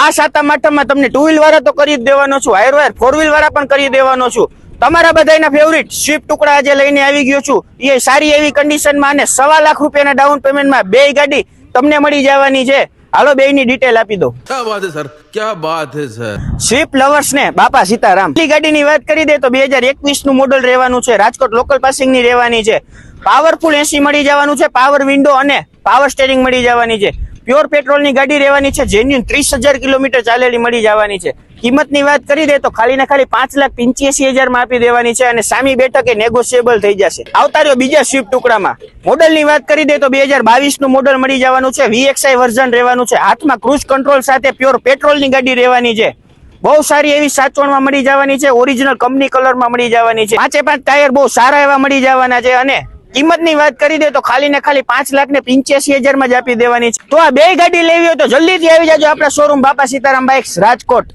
આ સાતમ આઠમમાં તમને 2 વ્હીલ વાળા તો કરી જ દેવાનો છું, હાયર વાયર 4 વ્હીલ વાળા પણ કરી દેવાનો છું। તમારા બધાના ફેવરિટ સ્વિફ્ટ ટુકડા આજે લઈને આવી ગયો છું। એ સારી એવી કન્ડિશનમાં અને 1.25 લાખ રૂપિયાના ડાઉન પેમેન્ટમાં બે ગાડી તમને મળી જવાની છે। હાલો બેની ડિટેલ આપી દો। क्या बात है सर, क्या बात है सर। સ્વિફ્ટ લવર્સ ને બાપા સીતારામ ની ગાડીની વાત કરી દે તો 2021 નું મોડલ રહેવાનું છે, રાજકોટ લોકલ પાસિંગ ની રહેવાની છે। પાવરફુલ એસી મળી જવાનું છે, પાવર વિન્ડો અને પાવર સ્ટેરિંગ મળી જવાની છે। પ્યોર પેટ્રોલ ની ગાડી રહેવાની છે, જેન્યુન 30,000 કિલોમીટર ચાલેલી મળી જવાની છે। કિંમત ની વાત કરી દે તો ખાલી ને ખાલી 5,85,000 માં આપી દેવાની છે અને સામી બેઠકે નેગોશિયેબલ થઈ જશે। આવતા રહ્યો બીજા સ્વિફ્ટ ટુકડામાં। મોડલ ની વાત કરી દે તો 2022 નું મોડલ મળી જવાનું છે, VXI વર્ઝન રહેવાનું છે, હાથમાં ક્રૂઝ કંટ્રોલ સાથે પ્યોર પેટ્રોલ ની ગાડી રહેવાની છે। બહુ સારી એવી સાચવણમાં મળી જવાની છે, ઓરિજિનલ કંપની કલરમાં મળી જવાની છે। 5 ટાયર બહુ સારા એવા મળી જવાના છે અને કિંમત ની વાત કરી દે તો ખાલી ને ખાલી 5,85,000 માં જ આપી દેવાની છે। તો આ બે ગાડી લેવી હોય તો જલ્દીથી આવી જાજો આપણા શોરૂમ બાપા સીતારામ બાઇક્સ રાજકોટ।